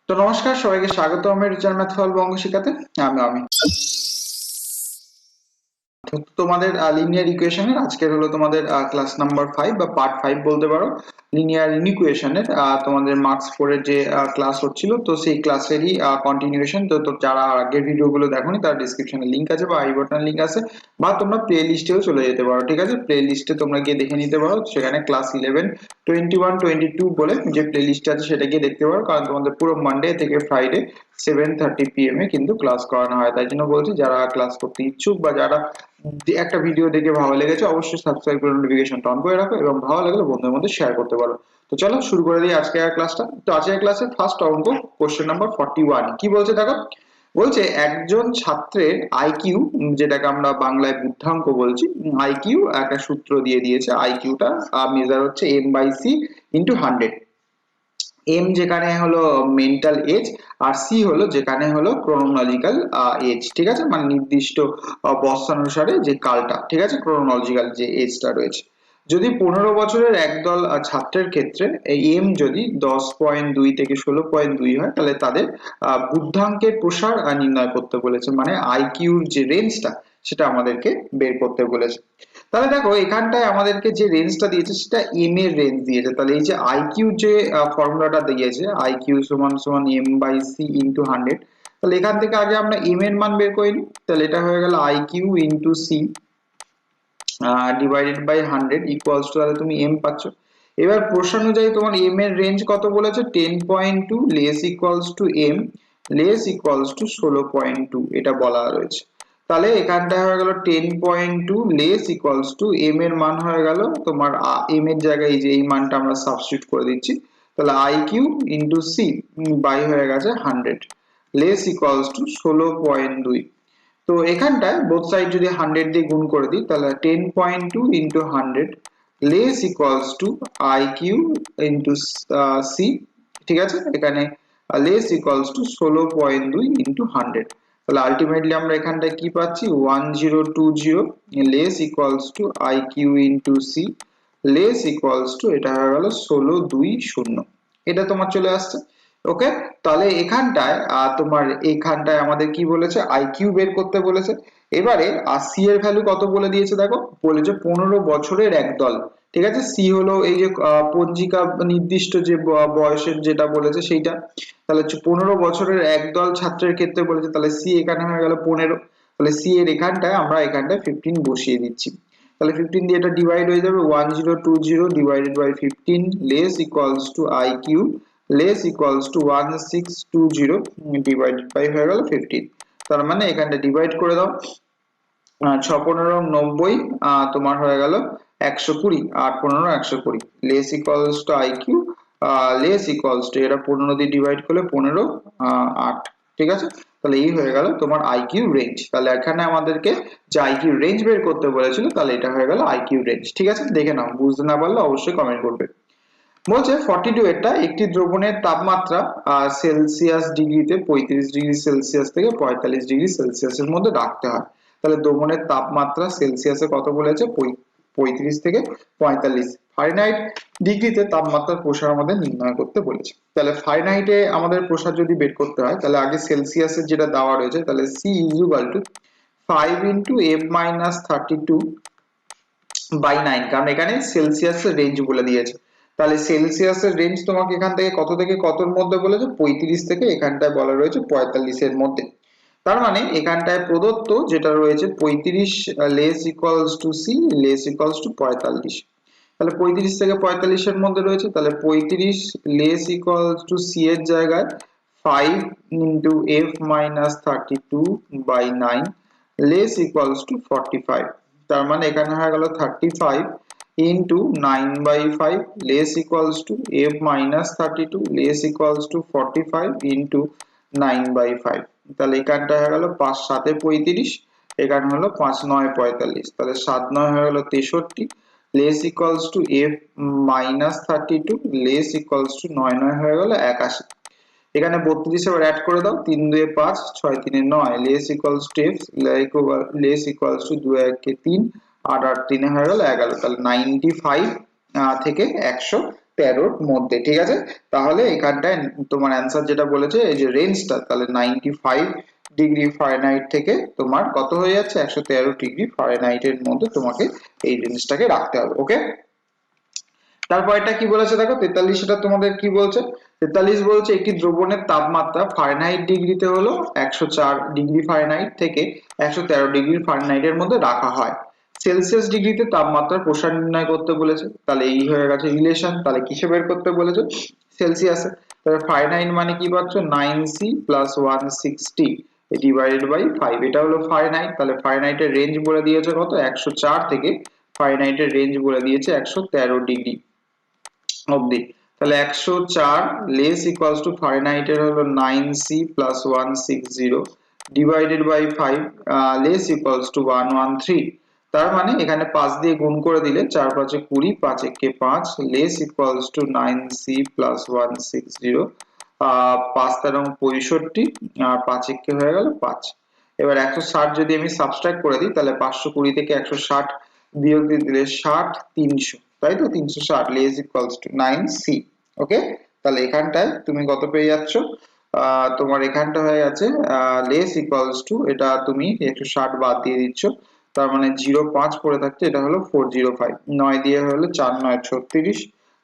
তো নমস্কার সবাইকে স্বাগত আমার রিচার ম্যাথ বঙ্গ শিখাতে। আমি তোমাদের লিনিয়ার ইকুয়েশনের আজকের হলো তোমাদের ক্লাস নাম্বার 5 বা পার্ট 5 বলতে পারো। লিনিয়ার ইকুয়েশনের তোমাদের মার্কস 4 এর যে ক্লাস হচ্ছিল, তো সেই ক্লাসেরই কন্টিনিউয়েশন। তো যারা আগের ভিডিওগুলো দেখোনি তার ডেসক্রিপশনে লিংক আছে বা আই বাটনে লিংক আছে, বা তোমরা প্লে লিস্টেও চলে যেতে পারো। ঠিক আছে, প্লে লিস্টে তোমরা গিয়ে দেখে নিতে পারো, সেখানে ক্লাস 11, 21, 22 বলে যে প্লে লিস্ট আছে সেটা গিয়ে দেখতে পারো। কারণ তোমাদের পুরো মানডে থেকে ফ্রাইডে 7:30 PM এ কিন্তু ক্লাস করানো হয়। তাই জন্য বলছি, যারা ক্লাস করতে ইচ্ছুক বা যারা একটা ভিডিও দেখে ভালো লেগেছে অবশ্যই সাবস্ক্রাইব করে নোটিফিকেশনটা অন করে রাখো, এবং ভালো লাগলে বন্ধুদের মধ্যে শেয়ার করতে পারো। তো চলো শুরু করে দিই আজকের ক্লাসটা। তো আজকের ক্লাসে ফার্স্ট অঙ্ক, কোশ্চেন নাম্বার 41 কি বলছে দেখো। বলছে একজন ছাত্রের আইকিউ, যেটাকে আমরা বাংলায় বুদ্ধাঙ্ক বলছি, আইকিউ একটা সূত্র দিয়ে দিয়েছে। আইকিউটা মেজার হচ্ছে M/C × 100। এম যেখানে হলো মেন্টাল এজ, আর সি হলো যেখানে হলো ক্রোনোলজিক্যাল এজ। ঠিক আছে, মানে নির্দিষ্ট বর্ষানুসারে যে কালটা, ঠিক আছে, ক্রোনোলজিক্যাল যে এজটা রয়েছে। যদি 15 বছরের একদল ছাত্রের ক্ষেত্রে এই এম যদি 10.2 থেকে 16.2 হয়, তাহলে তাদের বুদ্ধাঙ্কের প্রসার নির্ণয় করতে বলেছে, মানে আইকিউর যে রেঞ্জটা সেটা আমাদেরকে বের করতে বলেছে। তাহলে দেখো এখানটায় আমাদেরকে যে রেঞ্জটা দিয়েছে সেটা এম এর রেঞ্জ দিয়েছে। তাহলে এই যে আইকিউ যে ফর্মুলাটা দিয়েছে, আইকিউ সমান সমান M/C × 100, তাহলে এখান থেকে আগে আমরা এম এর মান বের করে নিই। তাহলে এটা হয়ে গেল IQ into C divided by 100 equals to, তাহলে তুমি এম পাচ্ছ। এবার প্রশ্ন অনুযায়ী তোমার এম এর রেঞ্জ কত বলেছে, 10.2 less equals to M less equals to 16.2 এটা বলা রয়েছে। তাহলে এখানটা হয়ে গেল 10.2 লেস ইকুয়ালস টু এম এর মান হয়ে গেল তোমার এম এর জায়গায় এই যে এই মানটা আমরা সাবস্টিটিউট করে দিচ্ছি। তাহলে I Q into C by হয়ে গেছে 100 লেস ইকুয়ালস টু 16.2। তো এখানটায় বোথ সাইড যদি 100 দিয়ে গুণ করে দিই, তাহলে 10.2 into 100 less equals to I Q into C. ঠিক আছে, এখানে লেস ইকুয়ালস টু 16.2 ইন্টু 100। তাহলে আলটিমেটলি আমরা এখানটায় কি পাচ্ছি, 1020 less equals to I Q into C less equals to, এটা হয়ে গেল 1620। এটা তোমার চলে আসছে। ওকে, তাহলে এখানটায় তোমার এইখানটায় আমাদের কি বলেছে, আইকিউ বের করতে বলেছে। এবারে সি এর ভ্যালু কত বলে দিয়েছে দেখো, বলেছে 15 বছরের একদল। ঠিক আছে, সি হলো এই যে পঞ্জিকা নির্দিষ্ট যে বয়সের যেটা বলেছে সেইটা। তাহলে 15 বছরের একদল ছাত্রের ক্ষেত্রে বলেছে, তাহলে সি এখানে হয়ে গেল 15। তাহলে সি এর এখানটায় আমরা এখানটায় 15 বসিয়ে দিচ্ছি। তাহলে 15 দিয়ে এটা ডিভাইড হয়ে যাবে, 1020 divided by 15 less equals to I Q less equals to 1620 divided by হয়ে গেল 15। তার মানে এখানটা ডিভাইড করে দাও, 6×15 = 90, তোমার হয়ে গেল 120, 8×15 120 less equals to I Q less equals to, এটা 15 দিয়ে ডিভাইড করলে 15 8। ঠিক আছে, তাহলে এই হয়ে গেল তোমার আইকিউ রেঞ্জ। তাহলে এখানে আমাদেরকে যে আইকিউ রেঞ্জ বের করতে বলেছিল, তাহলে এটা হয়ে গেল আইকিউ রেঞ্জ। ঠিক আছে, দেখে নাও, বুঝতে না পারলে অবশ্যই কমেন্ট করবে। বলছে 42 এটা একটি দ্রবণের তাপমাত্রা সেলসিয়াস ডিগ্রিতে 35°C থেকে 45°C মধ্যে রাখতে হয়। তাহলে দ্রবণের তাপমাত্রা সেলসিয়াসে কত বলেছে, 35 থেকে 45। ফারেনহাইট ডিগ্রিতে তাপমাত্রার প্রসার আমাদের নির্ণয় করতে বলেছে। তাহলে ফারেনহাইটে আমাদের প্রসার যদি বের করতে হয়, তাহলে আগে সেলসিয়াসের যেটা দেওয়া রয়েছে, তাহলে সি ইকুয়াল টু 5 × F-32/9, কারণ এখানে সেলসিয়াসের রেঞ্জ বলে দিয়েছে। তাহলে সেলসিয়াসের রেঞ্জ তোমাকে এখান থেকে কতর মধ্যে বলেছে, 35 থেকে এখানটায় বলা রয়েছে 45 এর মধ্যে। তার মানে এখানটায় প্রদত্ত যেটা রয়েছে 35 less equals to C less equals to 45। তাহলে 35 থেকে 45 এর মধ্যে রয়েছে, তাহলে 35 লেস ইকুয়ালস টু সি এর জায়গায় 5 × F-32/9 লেস ইকুয়ালস টু 45। তার মানে এখানে হয়ে গেল 35 into 9/5 less equals to F-32 less equals to 45 into 9/5। তাহলে এখানটা হয়ে গেল 5×7 = 35, এখানে হলো 5×9 = 45। তাহলে 7×9 হয়ে গেল 63 less equals to F-32 less equals to 9×9 হয়ে গেল 81। এখানে 32 এবার অ্যাড করে দাও, 3 2 5 6 3 9 less equals two F less equals two 2 1 3 8 8 3 হয়ে গেল 11। তাহলে 95 থেকে 100 113 মধ্যে, ঠিক আছে। তাহলে এখানটায় তোমার অ্যান্সার যেটা বলেছে এই যে রেঞ্জটা, তাহলে 95 ডিগ্রি ফারেনহাইট থেকে তোমার কত হয়ে যাচ্ছে 113 ডিগ্রি ফারেনহাইটের মধ্যে তোমাকে এই রেঞ্জটাকে রাখতে হবে। ওকে, তারপর এটা কি বলেছে দেখো 43, এটা তোমাদের কি বলছে 43 বলছে একটি দ্রবণের তাপমাত্রা ফারেনহাইট ডিগ্রিতে হলো 104 ডিগ্রি ফারেনহাইট থেকে 113 ডিগ্রি ফারেনহাইটের মধ্যে রাখা হয়। সেলসিয়াস ডিগ্রিতে তাপমাত্রার প্রসার নির্ণয় করতে বলেছে, তাহলে এই হয়ে গেছে রিলেশন। তাহলে কিসে বের করতে বলেছে সেলসিয়াসে, তাহলে ফারেনহাইট মানে কি পাচ্ছ 9C + 160 ডিভাইডেড বাই 5, এটা হলো ফারেনহাইট। তাহলে ফারেনহাইটের রেঞ্জ বলে দিয়েছে কত 104 থেকে ফারেনহাইটের রেঞ্জ বলে দিয়েছে 113 ডিগ্রি অবধি। তাহলে 104 লেস ইকুয়ালস টু ফারেনহাইটের হলো 9C + 160 divided by 5 less equals to 113। তার মানে এখানে 5 দিয়ে গুণ করে দিলে 4 5 20, 5 একে 5 লেস ইকুয়ালস টু 9C + 160 5 13 65 আর 5 একে হয়ে গেল 5। এবার 160 যদি আমি সাবট্রাক্ট করে দিই তাহলে 520 থেকে 160 বিয়োগ দিয়ে দিলে 60 300, তাই তো 360 লেস ইকুয়ালস টু 9C। ওকে, তাহলে এখানটায় তুমি কত পেয়ে যাচ্ছ তোমার এখানটা হয়ে যাচ্ছে লেস ইকুয়ালস টু, এটা তুমি 160 বাদ দিয়ে দিচ্ছ, তার মানে 05 পড়ে থাকছে, এটা হলো 405, 9 দিয়ে হলো 4 9 36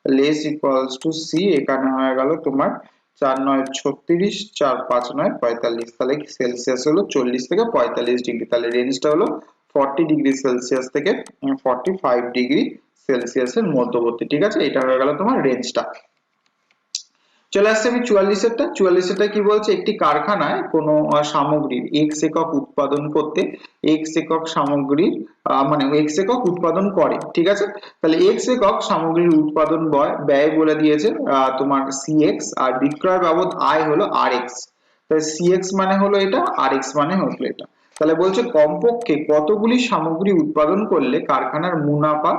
লেস ইকুয়ালস টু সি, এখানে হয়ে গেল তোমার 4 9 36 4 5 9 45। তাহলে সেলসিয়াস হলো 40 থেকে 45 ডিগ্রি, তাহলে রেঞ্জটা হলো 40 ডিগ্রি সেলসিয়াস থেকে 45 ডিগ্রি সেলসিয়াসের মধ্যবর্তী, ঠিক আছে। এটা হয়ে গেল তোমার রেঞ্জটা। চলে আসছে আমি 44 এরটা। 44 কি বলছে একটি কারখানায় কোনো সামগ্রীর x একক উৎপাদন করতে x একক সামগ্রীর মানে x একক উৎপাদন করে, ঠিক আছে। তাহলে x একক সামগ্রীর উৎপাদন ব্যয় বলে দিয়েছে তোমার cx, আর বিক্রয় বাবদ আয় হলো rx। তাহলে cx মানে হলো এটা, rx মানে হলো এটা। তাহলে বলছে কমপক্ষে কতগুলি সামগ্রী উৎপাদন করলে কারখানার মুনাফা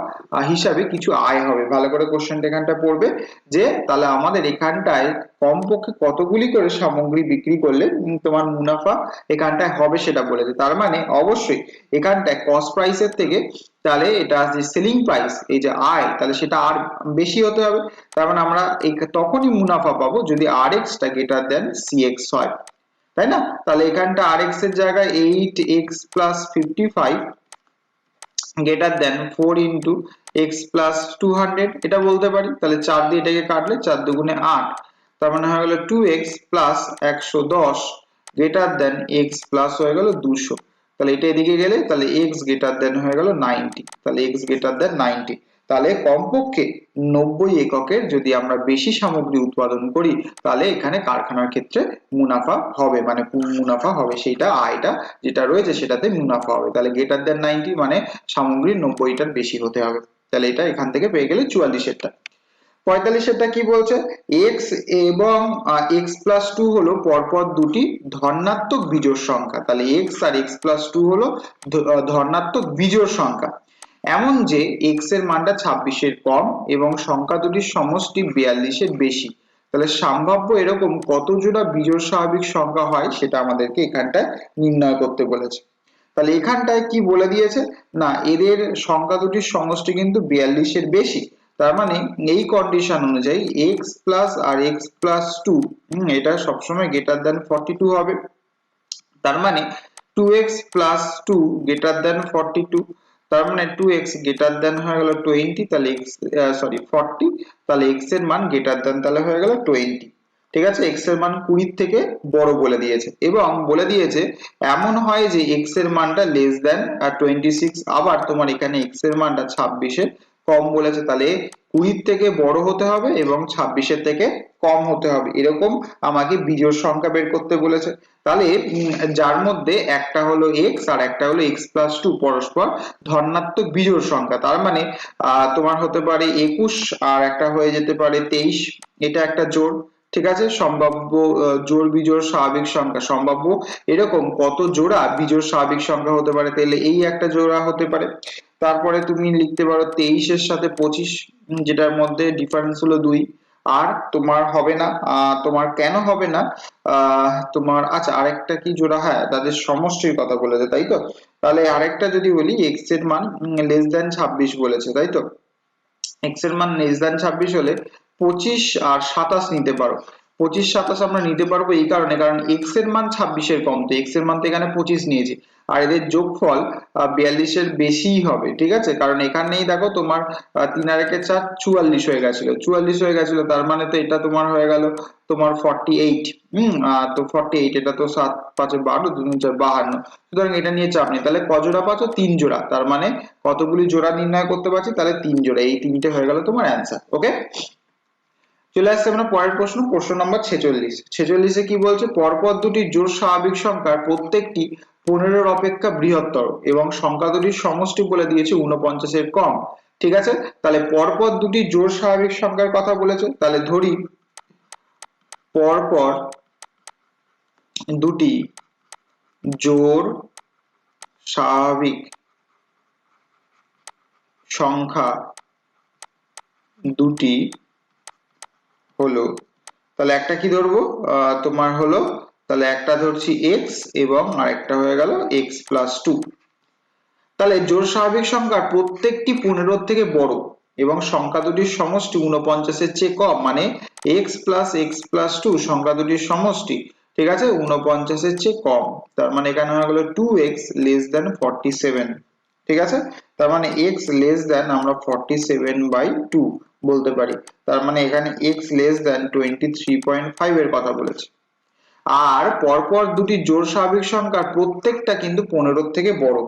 হিসাবে কিছু আয় হবে। ভালো করে কোশ্চেনটা এখানটা পড়বে যে তাহলে আমাদের এখানটায় কমপক্ষে কতগুলি করে সামগ্রী বিক্রি করলে তোমার মুনাফা এখানটায় হবে সেটা বলেছে। তার মানে অবশ্যই এখানটায় কস্ট প্রাইসের থেকে তাহলে এটা যে সেলিং প্রাইস এই যে আয়, তাহলে সেটা আর বেশি হতে হবে। তার মানে আমরা তখনই মুনাফা পাবো যদি rx টা গ্রেটার দেন cx হয়, তাই না। তাহলে এখানটা rx এর জায়গায় 8x + 55 greater than 4 into x plus 200 এটা বলতে পারি। তাহলে 4 দিয়ে এটাকে কাটলে 4 দুগুণে 8, তার মানে হয়ে গেল 2x plus 110 greater than x plus হয়ে গেল 200। তাহলে এটা এদিকে গেলে তাহলে এক্স গ্রেটার দেন হয়ে গেল 90, তাহলে এক্স গ্রেটার দেন 90। তাহলে কমপক্ষে 90 এককের যদি আমরা বেশি সামগ্রী উৎপাদন করি তাহলে এখানে কারখানার ক্ষেত্রে মুনাফা হবে, মানে মুনাফা হবে সেইটা আয়টা যেটা রয়েছে সেটাতে মুনাফা হবে। তাহলে গ্রেটার দেন 90 মানে সামগ্রীর 90টার বেশি হতে হবে। তাহলে এটা এখান থেকে পেয়ে গেলে 44-এরটা। 45-এরটা কি বলছে x এবং x + 2 হলো পরপর দুটি ধনাত্মক বিজোড় সংখ্যা। তাহলে x আর x + 2 হলো ধনাত্মক বিজোড় সংখ্যা, এমন যে x এর মানটা 26 এর কম এবং সংখ্যা দুটির সমষ্টি 42 এর বেশি। তাহলে সম্ভাব্য এরকম কত জোড়া বিজোড় স্বাভাবিক সংখ্যা হয় সেটা আমাদেরকে এখানটায় নির্ণয় করতে বলেছে। তাহলে এখানটায় কি বলে দিয়েছে না এদের সংখ্যা দুটির সমষ্টি কিন্তু 42 এর বেশি। তার মানে এই কন্ডিশন অনুযায়ী x প্লাস আর x প্লাস 2 এটা সবসময় গ্রেটার দেন 42 হবে। তার মানে 2x প্লাস 2 গ্রেটার দেন 42, তার মানে 2x গ্রেটার দেন হয়ে গেল 20, তাহলে x 40, তাহলে x এর মান গ্রেটার দেন তাহলে হয়ে গেল 20, ঠিক আছে। x এর মান 20 থেকে বড় বলে দিয়েছে এবং বলে দিয়েছে এমন হয় যে x এর মানটা লেস দেন 26, আবার তোমার এখানে x এর মানটা 26 এর কম বলেছে। তাহলে 20 থেকে বড় হতে হবে এবং 26 এর থেকে কম হতে হবে, এরকম আমাকে বিজোড় সংখ্যা বের করতে বলেছে। তাহলে যার মধ্যে একটা হলো x আর একটা হলো x + 2 পরস্পর ধনাত্মক বিজোড় সংখ্যা, তার মানে তোমার হতে পারে 21 আর একটা হয়ে যেতে পারে 23, এটা একটা জোড়, ঠিক আছে। সম্ভাব্য জোড় বিজোড় স্বাভাবিক সংখ্যা, সম্ভাব্য এরকম কত জোড়া বিজোড় স্বাভাবিক সংখ্যা হতে পারে, তাহলে এই একটা জোড়া হতে পারে। তারপরে তুমি লিখতে পারো 23 এর সাথে 25 যেটার মধ্যে ডিফারেন্স হলো 2, আর তোমার হবে না তোমার কেন হবে না তোমার আচ্ছা আরেকটা কি জোড়া, হ্যাঁ তাদের সমষ্টির কথা বলেছে তাই তো। তাহলে আরেকটা যদি বলি x এর মান লেস দেন 26 বলেছে তাই তো, x এর মান লেস দেন 26 হলে 25 আর 27 নিতে পারো। 25 27 আমরা নিতে পারবো এই কারণে, কারণ x এর মান 26 এর কম, তো x এর মান তো এখানে 25 নিয়েছি, আর এদের যোগফল 42 এর বেশিই হবে, ঠিক আছে, কারণ এখানেই দেখো তোমার 3 আর 1 4 44 হয়ে গেছিল, 44 হয়ে গেছিল, তার মানে তো এটা তোমার হয়ে গেল তোমার 48। তো 48, এটা তো 7 5 12 2 4 52, সুতরাং এটা নিয়ে চাপ নেই। তাহলে ক জোড়া পাচ্ছ? 3 জোড়া, তার মানে কতগুলি জোড়া নির্ণয় করতে পারছি? তাহলে 3 জোড়া, এই তিনটে হয়ে গেল তোমার অ্যান্সার। ওকে, চলে আসছে আমরা পরের প্রশ্ন, প্রশ্ন নম্বর 46। 46 এ কি বলছে? পরপর দুটি জোড় স্বাভাবিক সংখ্যার প্রত্যেকটি 15 অপেক্ষা বৃহত্তর এবং সংখ্যা দুটির সমষ্টি বলে দিয়েছে 49 এর কম। ঠিক আছে, তাহলে পরপর দুটি জোড় স্বাভাবিক সংখ্যার কথা বলেছে, তাহলে ধরি পরপর দুটি জোড় স্বাভাবিক সংখ্যা দুটি হলো, তাহলে একটা কি ধরবো? তোমার হলো, তাহলে একটা ধরছি x এবং আরেকটা হয়ে গেল x প্লাস 2। তাহলে জোড় স্বাভাবিক সংখ্যার প্রত্যেকটি 15 থেকে বড় এবং সংখ্যা দুটির সমষ্টি 49 এর চেয়ে কম, মানে x প্লাস 2 সংখ্যা দুটির সমষ্টি, ঠিক আছে, 49 এর চেয়ে কম, তার মানে এখানে হয়ে গেল 2x লেস দেন 47। ঠিক আছে, তার মানে x লেস দেন আমরা 47/2 বলতে পারি, তার মানে এখানে x লেস দেন 23.5 এর কথা বলেছে। আর পরপর দুটি জোড় স্বাভাবিক সংখ্যার প্রত্যেকটা কিন্তু 15 থেকে বড়।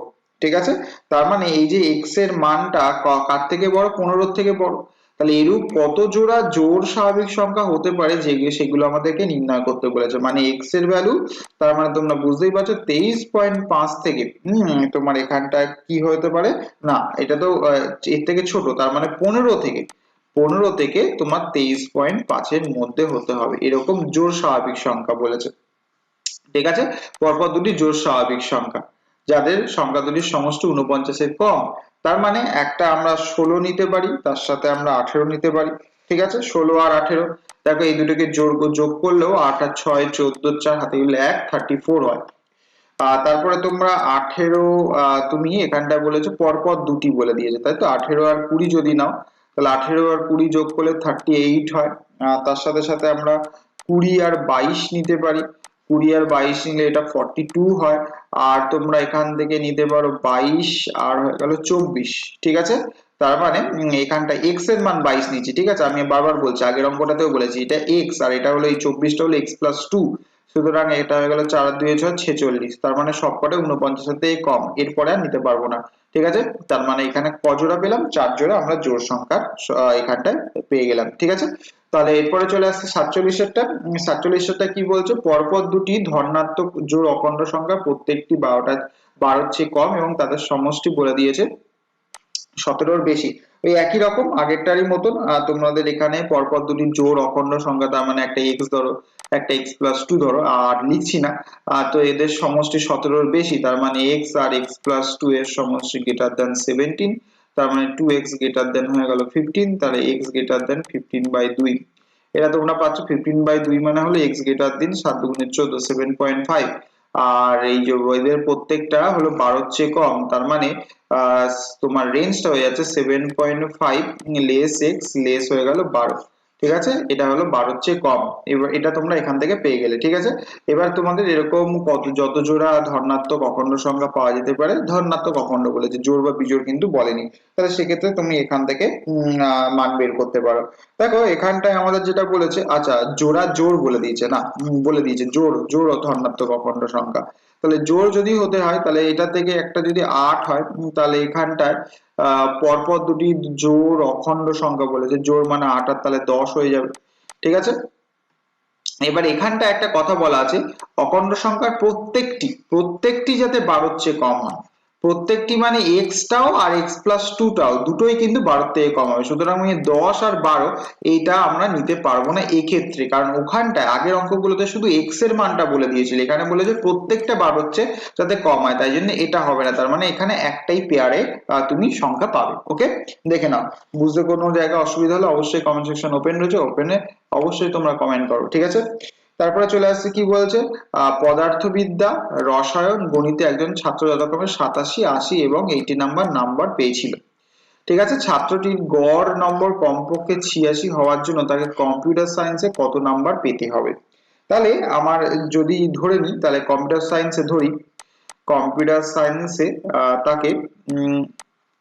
ঠিক আছে, তার মানে এই যে x এর মানটা কার থেকে বড়? 15 থেকে বড়। তাহলে এরূপ কত জোড়া জোড় স্বাভাবিক সংখ্যা হতে পারে সেগুলো আমাদেরকে নির্ণয় করতে বলেছে, মানে x এর ভ্যালু, তার মানে তোমরা বুঝতেই পারছো 23.5 থেকে তোমার এখানটায় কি হতে পারে না, এটা তো এর থেকে ছোট, তার মানে 15 থেকে তোমার 23.5 এর মধ্যে হতে হবে, এরকম জোড় স্বাভাবিক সংখ্যা বলেছে। ঠিক আছে, পরপর দুটি জোড় স্বাভাবিক সংখ্যা যাদের সংখ্যা দুটির সমষ্টি 49 এর কম, তার মানে একটা আমরা 16 নিতে পারি, তার সাথে আমরা 18 নিতে পারি। ঠিক আছে, 16 আর 18, দেখো এই দুটোকে যোগ করলেও 8 আর 6 14, 4 হাতে গেলে 1 34 হয়। তারপরে তোমরা 18, তুমি এখানটায় বলেছো পরপর দুটি বলে দিয়েছে, তাই তো, 18 আর 20 যদি নাও, তাহলে 18 আর 20 যোগ করলে 38 হয়। তার সাথে সাথে আমরা 20 আর 22 নিতে পারি, 20 আর 22 নিলে এটা 42 হয়। আর তোমরা এখান থেকে নিতে পারো 22 আর হয়ে গেল 24। ঠিক আছে, তার মানে এখানটা x এর মান 22 নিচ্ছি, ঠিক আছে, আমি বারবার বলছি, আগের অঙ্কটাতেও বলেছি এটা x, আর এটা হলো এই 24টা হলো x প্লাস 2, সুতরাং এটা হয়ে গেল 4 আর 2 6 46, তার মানে সবকটা 49 এর থেকে কম, এরপরে আর নিতে পারবো না। ঠিক আছে, তার মানে এখানে ক জোড়া পেলাম? 4 জোড়া আমরা জোড় সংখ্যার এখানটায় পেয়ে গেলাম। ঠিক আছে, তাহলে এরপরে চলে আসছে 47 এরটা। 47 এরটা কি বলছে? পরপর দুটি ধনাত্মক জোড় অখণ্ড সংখ্যা প্রত্যেকটি 12 চেয়ে কম এবং তাদের সমষ্টি বলে দিয়েছে 17 বেশি। ওই একই রকম আগেরটারই মতন তোমাদের এখানে পরপর দুটি জোড় অখণ্ড সংখ্যা, তার মানে একটা x ধরো, একটা x প্লাস 2 ধরো, আর লিখছি না, তো এদের সমষ্টি 17 বেশি, তার মানে x আর x প্লাস 2 এর সমষ্টি গ্রেটার দেন 17, তার মানে 2x গ্রেটার দেন হয়ে গেল 15, তাহলে x গ্রেটার দেন 15/2। এটা তোমরা পাচ্ছ 15/2 মানে হলো x গ্রেটার দেন 7 দুগুণে 14 7.5, আর এই যে এদের প্রত্যেকটা হলো 12 চেয়ে কম, তার মানে আহ তোমার রেঞ্জটা হয়ে যাচ্ছে 7.5 লেস x লেস হয়ে গেল 12। ঠিক আছে, এটা হলো 12 চেয়ে কম, এবার এটা তোমরা এখান থেকে পেয়ে গেলে। ঠিক আছে, এবার তোমাদের এরকম যত জোড়া ধনাত্মক অখণ্ড সংখ্যা পাওয়া যেতে পারে, ধনাত্মক অখণ্ড বলেছে, জোড় বা বিজোড় কিন্তু বলেনি, তাহলে সেক্ষেত্রে তুমি এখান থেকে মান বের করতে পারো। দেখো এখানটায় আমাদের যেটা বলেছে, আচ্ছা জোড়া জোড় বলে দিয়েছে না, বলে দিয়েছে জোড় জোড় ধনাত্মক অখণ্ড সংখ্যা, তাহলে জোড় যদি হতে হয় তাহলে এটা থেকে একটা যদি 8 হয়, তাহলে এখানটায় পরপর দুটি জোড় অখণ্ড সংখ্যা বলেছে, জোড় মানে 8 আর তাহলে 10 হয়ে যাবে। ঠিক আছে, এবার এখানটা একটা কথা বলা আছে, অখণ্ড সংখ্যার প্রত্যেকটি যাতে 12 চেয়ে কম হয়, প্রত্যেকটি মানে x টাও আর x প্লাস 2 টাও দুটোই কিন্তু 12 থেকে কম হবে, সুতরাং 10 আর 12 এইটা আমরা নিতে পারবো না এক্ষেত্রে, কারণ ওখানটায় আগের অঙ্কগুলোতে শুধু x এর মানটা বলে দিয়েছিল, এখানে বলেছে প্রত্যেকটা 12 চেয়ে যাতে কম হয়, তাই জন্য এটা হবে না, তার মানে এখানে একটাই পেয়ারে তুমি সংখ্যা পাবে। ওকে, দেখে নাও, বুঝতে কোনো জায়গায় অসুবিধা হলে অবশ্যই কমেন্ট সেকশন ওপেন রয়েছে, ওপেনে অবশ্যই তোমরা কমেন্ট করো। ঠিক আছে, তারপরে চলে আসছে কি বলছে, পদার্থবিদ্যা, রসায়ন, গণিতে একজন ছাত্র যথাক্রমে 87 80 এবং 80 নাম্বার পেয়েছিল। ঠিক আছে, ছাত্রটির গড় নম্বর কমপক্ষে 86 হওয়ার জন্য তাকে কম্পিউটার সায়েন্সে কত নাম্বার পেতে হবে। তাহলে আমার যদি ধরে নিই, তাহলে কম্পিউটার সায়েন্সে ধরি, কম্পিউটার সায়েন্সে তাকে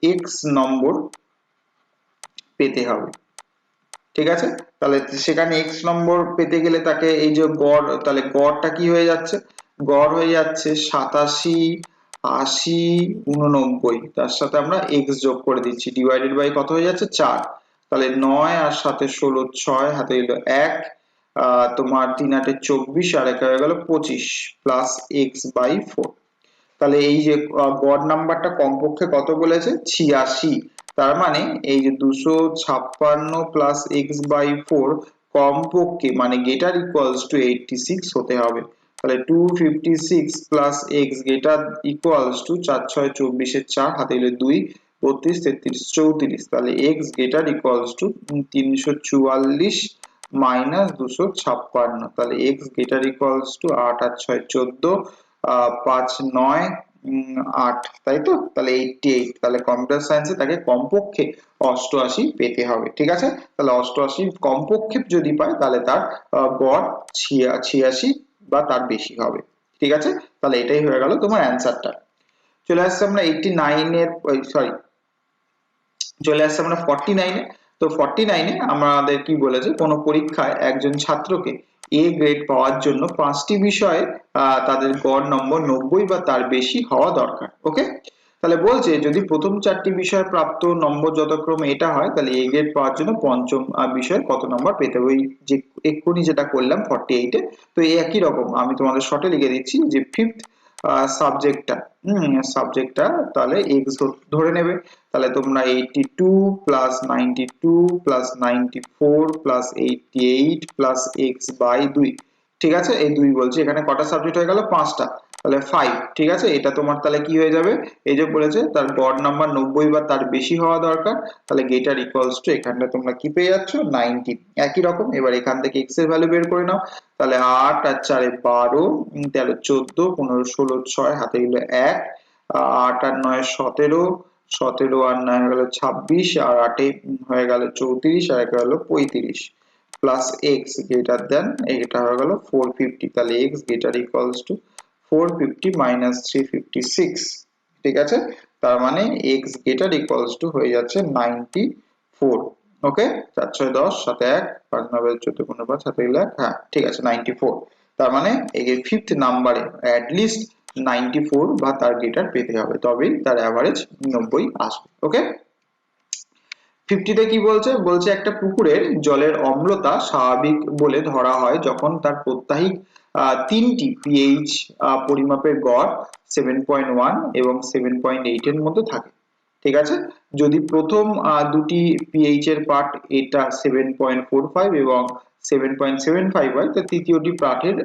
x নম্বর পেতে হবে। ঠিক আছে, তাহলে সেখানে x নম্বর পেতে গেলে তাকে এই যে গড়, তাহলে গড়টা কি হয়ে যাচ্ছে, গড় হয়ে যাচ্ছে 87, 80, 89, তার সাথে আমরা x যোগ করে দিচ্ছি, ডিভাইডেড বাই কত হয়ে যাচ্ছে 4, তাহলে 9 আর 7 এ 16, 6 হাতে হলো 1, তোমার 3 8 এ 24 আর 1 হয়ে গেল 25 প্লাস x বাই 4। তাহলে এই যে গড় নাম্বারটা কমপক্ষে কত বলেছে 86, তার মানে এই যে 256 প্লাস এক্স বাই 4 কমপক্ষে মানে গেটার ইকুয়ালস টু 86 হতে হবে। তাহলে 256 প্লাস এক্স গেটার ইকুয়ালস টু 4 6 24 এর 4 হাতে হলো 2, 32 33 34, তাহলে এক্স গেটার ইকুয়ালস টু 344 মাইনাস 256, তাহলে এক্স গেটার ইকুয়ালস টু 8 আর 6 14, 5 9 8, তাই তো, তাহলে 88, তাহলে কম্পিউটার সায়েন্সে তাকে কমপক্ষে 88 পেতে হবে। ঠিক আছে, তাহলে 88 কমপক্ষে যদি পায় তাহলে তার গড় 86 বা তার বেশি হবে। ঠিক আছে, তাহলে এটাই হয়ে গেল তোমার অ্যান্সারটা। চলে আসছে আমরা 89 এর, সরি, চলে আসছে আমরা 49 এ। তো 49 এ আমাদের কি বলেছে, কোন পরীক্ষায় একজন ছাত্রকে এ গ্রেড পাওয়ার জন্য 5টি বিষয়ে তাদের গড় নম্বর 90 বা তার বেশি হওয়া দরকার। ওকে, তাহলে বলছে যদি প্রথম 4টি বিষয়ে প্রাপ্ত নম্বর যথাক্রমে এটা হয়, তাহলে এ গ্রেড পাওয়ার জন্য পঞ্চম বিষয়ে কত নম্বর পেতে হবে। ওই যে এক্ষুনি যেটা করলাম 48 এ, তো এই একই রকম আমি তোমাদের শর্টে লিখে দিচ্ছি যে ফিফথ সাবজেক্টটা তাহলে এক্স ধরে নেবে। তাহলে তোমরা 82 plus 92 plus 94 plus 88 plus X by 2, ঠিক আছে, এই 2 বলছি, এখানে কটা সাবজেক্ট হয়ে গেল 5টা, তাহলে 5। ঠিক আছে, এটা তোমার তাহলে কি হয়ে যাবে, এই যে বলেছে তার গড় নাম্বার 90 বা তার বেশি হওয়া দরকার, তাহলে গেটার ইকুয়ালস টু এখানটা তোমরা কি পেয়ে যাচ্ছ 90। একই রকম এবার এখান থেকে x এর ভ্যালু বের করে নাও, তাহলে 8 আর 4 এ 12, 13 14 15 16 6 হাতে গেলে 1, 8 আর 9 17, 17 আর 9 হয়ে গেল 26, আর 8 এ হয়ে গেল 34 আর 1 হলো 35 প্লাস এক্স গ্রেটার দেন এটা হয়ে গেল 450, তাহলে x greater equals to 450 minus 356। ঠিক আছে, তার মানে এক্স গ্রেটার ইকুয়ালস টু হয়ে যাচ্ছে 94। ওকে, 4 6 10 7 1 5 9 14 15 5 7 1, হ্যাঁ ঠিক আছে 94। তার মানে এই যে ফিফথ নাম্বারে অ্যাট লিস্ট 94 বা তার গ্রেটার পেতে হবে, তবেই তার অ্যাভারেজ 90 আসবে। ওকে, 50 তে কি বলছে, বলছে একটা পুকুরের জলের অম্লতা স্বাভাবিক বলে ধরা হয় যখন তার প্রত্যাহিক 3টি পিএইচ পরিমাপের গড় 7.1 এবং 7.8 এর মধ্যে থাকে। ঠিক আছে, যদি প্রথম দুটি পিএইচ এর পার্ট এটা 7.45 এবং 7.75 হয়, তো তৃতীয়টি পার্টের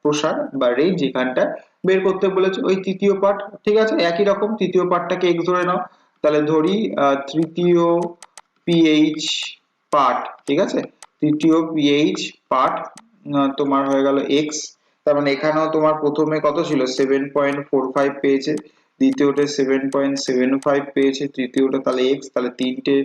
প্রসার বা রেঞ্জ এখানটা বের করতে বলেছে ওই তৃতীয় পার্ট। ঠিক আছে, একই রকম তৃতীয় পার্টটাকে x ধরে নাও, তাহলে ধরি তৃতীয় পিএইচ পার্ট, ঠিক আছে, তৃতীয় পিএইচ পার্ট তোমার হয়ে গেল x, তার মানে এখানেও তোমার প্রথমে কত ছিল 7.45 পেয়েছে, দ্বিতীয়তে 7.75 পেয়েছে, তৃতীয়টা তাহলে x, তাহলে তিনটে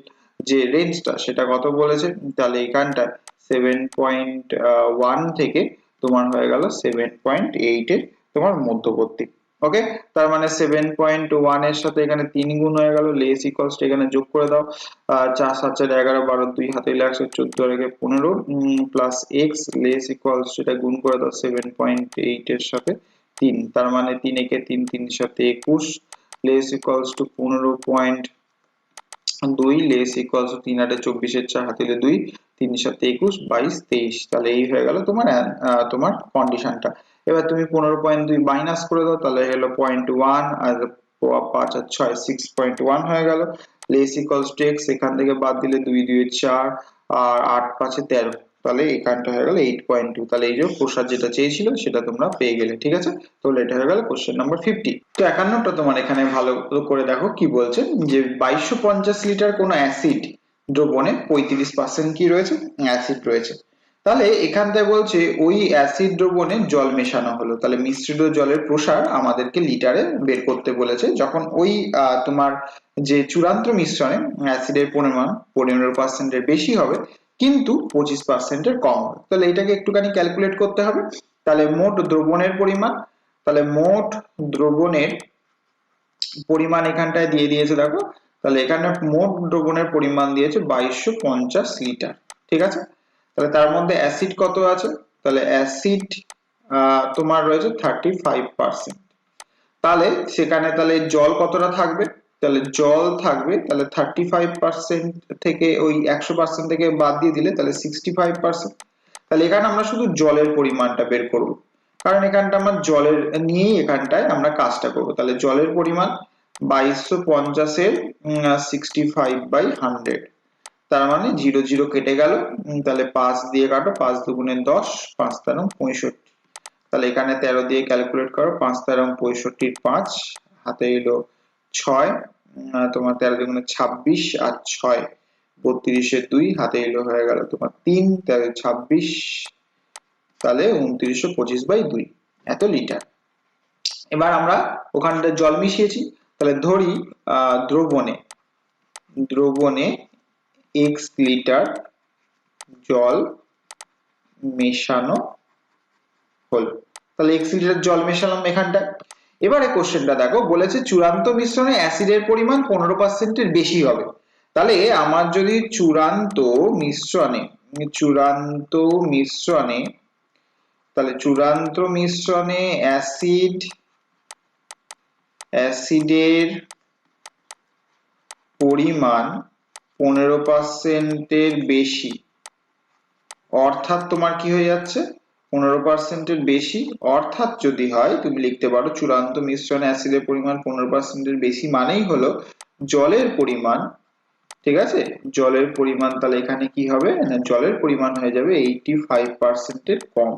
যে রেঞ্জটা সেটা কত বলেছে, তাহলে এখানটা 7.1 থেকে তোমার হয়ে গেল 7.8 এর তোমার মধ্যবর্তী। ওকে, তার মানে 7.1 এর সাথে এখানে 3 গুণ হয়ে গেল, লেস ইকুয়ালস টু এখানে যোগ করে দাও, 4 7 4 11 12 2 হাতে 114 আর 15 plus x less equals to এটা গুণ করে দাও 7.8 এর সাথে 3, তার মানে 3 একে 3 3 এর সাথে 21 less equals two 15.2 less equals two 3 8 24 এর 4 হাতে 2 3 7 21 22 23, তাহলে এই হয়ে গেল তোমার তোমার কন্ডিশনটা। এবার তুমি 15.2 মাইনাস করে দাও, তাহলে হলো 0.1 আর 5 আর 6 6.1 হয়ে গেল, লেস ইকুয়ালস টু x এখান থেকে বাদ দিলে 2 2 এ 4 আর 8 5 এ 13, তাহলে এখানটা হয়ে গেল 8.2। তাহলে এই যে প্রসার যেটা চেয়েছিল সেটা তোমরা পেয়ে গেলে। ঠিক আছে, তাহলে এটা হয়ে গেল কোশ্চেন নাম্বার 50। তো 51টা তোমার এখানে ভালো করে দেখো কি বলছে, যে 2250 লিটার কোন অ্যাসিড দ্রবণে 35% কি রয়েছে, অ্যাসিড রয়েছে। তাহলে এখান থেকে বলছে ওই অ্যাসিড দ্রবণে জল মেশানো হলো, তাহলে মিশ্রিত জলের প্রসার আমাদেরকে লিটারে বের করতে বলেছে যখন ওই তোমার যে চূড়ান্ত মিশ্রণে অ্যাসিডের পরিমাণ 15% এর বেশি হবে কিন্তু 25% এর কম হবে। তাহলে এটাকে একটুখানি ক্যালকুলেট করতে হবে। তাহলে মোট দ্রবণের পরিমাণ, তাহলে মোট দ্রবণের পরিমাণ এখানটায় দিয়ে দিয়েছে দেখো, তাহলে এখানে মোট দ্রবণের পরিমাণ দিয়েছে 2250 লিটার। ঠিক আছে, তাহলে তার মধ্যে অ্যাসিড কত আছে, তাহলে অ্যাসিড তোমার রয়েছে 35%। তাহলে সেখানে তাহলে জল কতটা থাকবে, তাহলে জল থাকবে, তাহলে 35% থেকে ওই 100% থেকে বাদ দিয়ে দিলে তাহলে 65%। তাহলে এখানে আমরা শুধু জলের পরিমাণটা বের করব, কারণ এখানটা আমরা জলের নিয়েই এখানটায় আমরা কাজটা করব। তাহলে জলের পরিমাণ 2250 এর 65/100, তার মানে 0 0 কেটে গেল, তাহলে 5 দিয়ে কাটো, 5 দুগুণে 10, 5 তেরো 65, তাহলে এখানে 13 দিয়ে ক্যালকুলেট করো, 5 তেরো 65 5 হাতে এলো 6, তোমার 13 দুগুণে 26 আর 6 32 এর 2 হাতে এলো হয়ে গেল তোমার 3, 13 26, তাহলে 2925/2 এত লিটার। এবার আমরা ওখানটা জল মিশিয়েছি, তাহলে ধরি দ্রবণে দ্রবণে x লিটার জল মেশানো হলো, তাহলে x লিটার জল মেশালাম এখানটা। এবারে কোশ্চেনটা দেখো, বলেছে চূড়ান্ত মিশ্রণে অ্যাসিডের পরিমাণ 15% এর বেশি হবে। তাহলে আমার যদি চূড়ান্ত মিশ্রণে তাহলে চূড়ান্ত মিশ্রণে অ্যাসিডের পরিমাণ 15% এর বেশি, অর্থাৎ তোমার কি হয়ে যাচ্ছে 15% এর বেশি, অর্থাৎ যদি হয় তুমি লিখতে পারো চূড়ান্ত মিশ্রণে অ্যাসিডের পরিমাণ 15% এর বেশি মানেই হলো জলের পরিমাণ, ঠিক আছে, জলের পরিমাণ তাহলে এখানে কি হবে না, জলের পরিমাণ হয়ে যাবে 85% এর কম।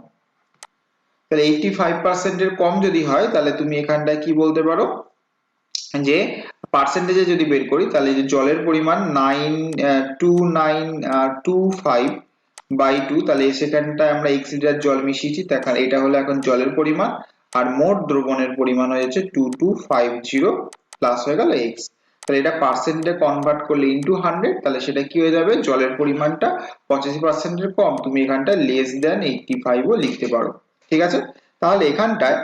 তাহলে 85% এর কম যদি হয় তাহলে তুমি এখানটায় কি বলতে পারো যে পার্সেন্টেজে যদি বের করি তাহলে যে জলের পরিমাণ 92925/2, তাহলে সেখানটায় আমরা x লিটার জল মিশিয়েছি, তাহলে এটা হলো এখন জলের পরিমাণ, আর মোট দ্রবণের পরিমাণ হয়ে যাচ্ছে 2250 প্লাস হয়ে গেল x। তাহলে এটা পার্সেন্টে কনভার্ট করলে ইনটু 100, তাহলে সেটা কি হয়ে যাবে, জলের পরিমাণটা 85% এর কম, তুমি এখানটা লেস দ্যান 85 ও লিখতে পারো। ঠিক আছে, তাহলে এখানটায়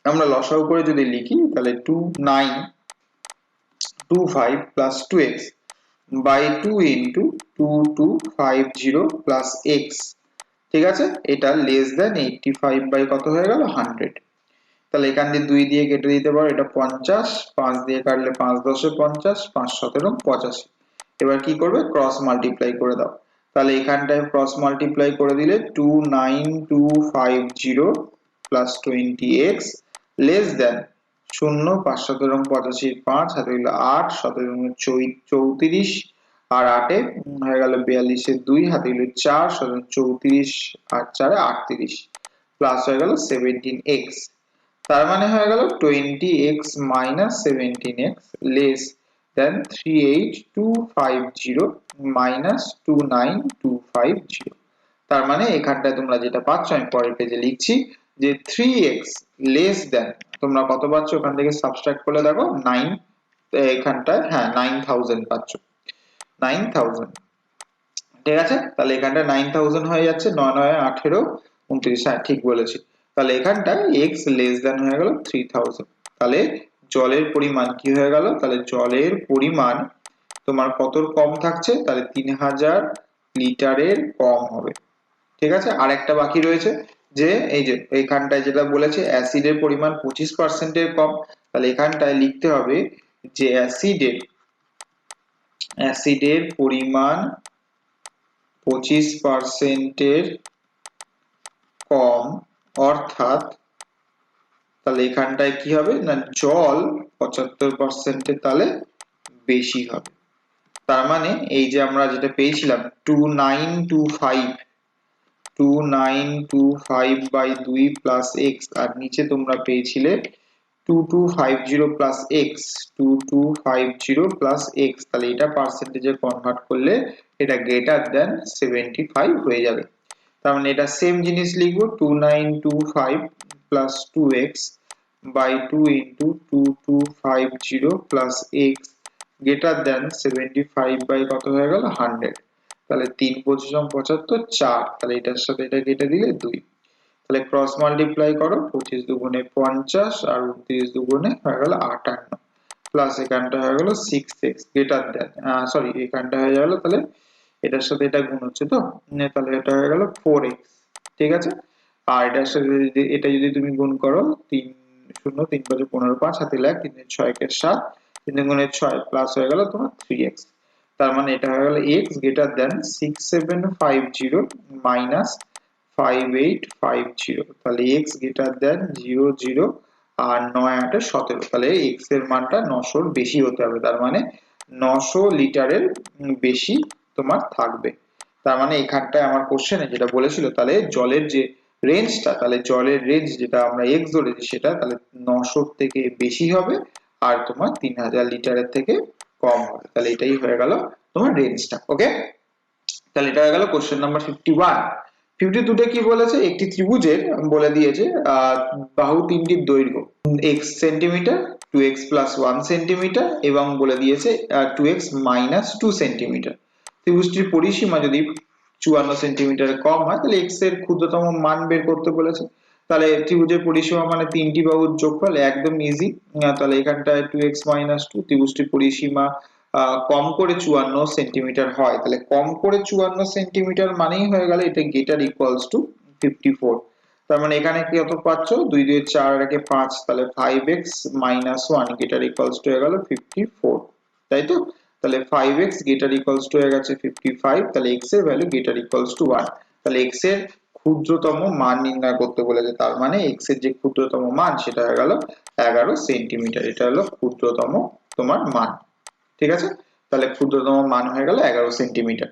আমরা লসাগু করে যদি লিখি তাহলে 2925 plus 2x by 2 into 2250 plus x, ঠিক আছে, এটা লেস দ্যান 85 বাই কত হয়ে গেল 100। তাহলে এখান দিয়ে 2 দিয়ে কেটে দিতে পারো, এটা 50, 5 দিয়ে কাটলে 5 10 50, 5 17 85। এবার কি করবে, ক্রস মাল্টিপ্লাই করে দাও, তাহলে এখানটায় ক্রস মাল্টিপ্লাই করে দিলে 29250 প্লাস 20x লেস দেন 0, 5 17 85, 5 হাতে হলো 8, 17 34 আর 8 হয়ে গেল 42 এর 2 হাতে হলো 4, 34 আর 4 38 প্লাস হয়ে গেল 17x, তার মানে হয়ে গেল 20x minus 17x less than 38250 minus 29250। তার মানে এখানটায় তোমরা যেটা পাচ্ছ, আমি পরের পেজে লিখছি যে 3x less than, তোমরা কত পাচ্ছ ওখান থেকে সাবট্রাক্ট করলে দেখো 9, এখানটায় হ্যাঁ 9000 পাচ্ছ, 9000। ঠিক আছে, তাহলে এখানটা 9000 হয়ে যাচ্ছে, 9 9 18 29, হ্যাঁ ঠিক বলেছি। তাহলে এখানটা x লেস দ্যান হয়ে গেল 3000, তাহলে জলের পরিমাণ কি হয়ে গেল, তাহলে জলের পরিমাণ তোমার কত কম থাকছে, তাহলে 3000 লিটারের কম হবে। ঠিক আছে, আর একটা বাকি রয়েছে যে এই যে এখানটায় যেটা বলেছে অ্যাসিডের পরিমাণ 25% এর কম, তাহলে এখানটায় লিখতে হবে যে অ্যাসিডের পরিমাণ 25% এর কম, অর্থাৎ তাহলে এখানটায় কি হবে না, জল 75% এর তাহলে বেশি হবে। তার মানে এই যে আমরা যেটা পেয়েছিলাম 2925/2 প্লাস x, আর নিচে তোমরা পেয়েছিলে 2250 প্লাস x, 2250 প্লাস x, তাহলে এটা পার্সেন্টেজে কনভার্ট করলে এটা গ্রেটার দ্যান 75 হয়ে যাবে। তার মানে এটা সেম জিনিস লিখবো 2925 plus 2x by 2 into 2250 plus x greater than 75 by কত হয়ে গেল 100। তাহলে 3 25 75 4, তাহলে এটার সাথে এটা কেটে দিলে 2। তাহলে ক্রস মাল্টিপ্লাই করো, 25 দুগুণে 50 আর 29 দুগুণে হয়ে গেল 58 প্লাস এখানটা হয়ে গেল 6x গ্রেটার দেন সরি এখানটা হয়ে গেল, তাহলে এটার সাথে এটা গুণ হচ্ছে তো তাহলে এটা হয়ে গেল 4x। ঠিক আছে, আর এটার সাথে যদি এটা যদি তুমি গুণ করো 3 0 3 5 15 5 হাতে লাগ 3 6 কে 7 3 গুণে 6 প্লাস হয়ে গেল তোমার 3x। তার মানে এটা হয়ে গেল x গ্রেটার দেন 6750 মাইনাস 5850, তাহলে x গ্রেটার দেন 0 0 আর 9 8 17, তাহলে x এর মানটা 900 এর বেশি হতে হবে, তার মানে 900 লিটারের বেশি তোমার থাকবে। তার মানে এখানটায় আমার কোশ্চেনে যেটা বলেছিল তাহলে জলের যে রেঞ্জটা, তাহলে জলের রেঞ্জ যেটা আমরা x ধরেছি সেটা তাহলে 900 থেকে বেশি হবে আর তোমার 3000 লিটারের থেকে কম হবে, তাহলে এটাই হয়ে গেল তোমার রেঞ্জটা। ওকে, তাহলে এটা হয়ে গেল কোশ্চেন নাম্বার 51। 52 তে কি বলেছে, একটি ত্রিভুজের বলে দিয়েছে বাহু তিনটির দৈর্ঘ্য x centimetre 2x plus 1 centimetre এবং বলে দিয়েছে 2x মাইনাস 2 সেন্টিমিটার। ত্রিভুজটির পরিসীমা যদি 54 সেন্টিমিটারের কম হয় তাহলে x এর ক্ষুদ্রতম মান বের করতে বলেছে। তাহলে ত্রিভুজের পরিসীমা মানে তিনটি বাহুর যোগফল, একদম ইজি। তাহলে এখানটায় 2x মাইনাস 2, ত্রিভুজটির পরিসীমা কম করে 54 সেন্টিমিটার হয়, তাহলে কম করে 54 সেন্টিমিটার মানেই হয়ে গেল এটা গ্রেটার ইকুয়ালস টু 54। তার মানে এখানে কি কত পাচ্ছ, 2 2 4 আর 1 5, তাহলে 5x minus 1 greater equals to হয়ে গেল 54, তাই তো। তাহলে 5x গ্রেটার ইকুয়ালস টু হয়ে গেছে 55, তাহলে x এর ভ্যালু গ্রেটার ইকুয়ালস টু 1। তাহলে x এর ক্ষুদ্রতম মান নির্ণয় করতে বলেছে, তার মানে x এর যে ক্ষুদ্রতম মান সেটা হয়ে গেল 11 সেন্টিমিটার, এটা হলো ক্ষুদ্রতম তোমার মান। ঠিক আছে, তাহলে ক্ষুদ্রতম মান হয়ে গেল 11 সেন্টিমিটার।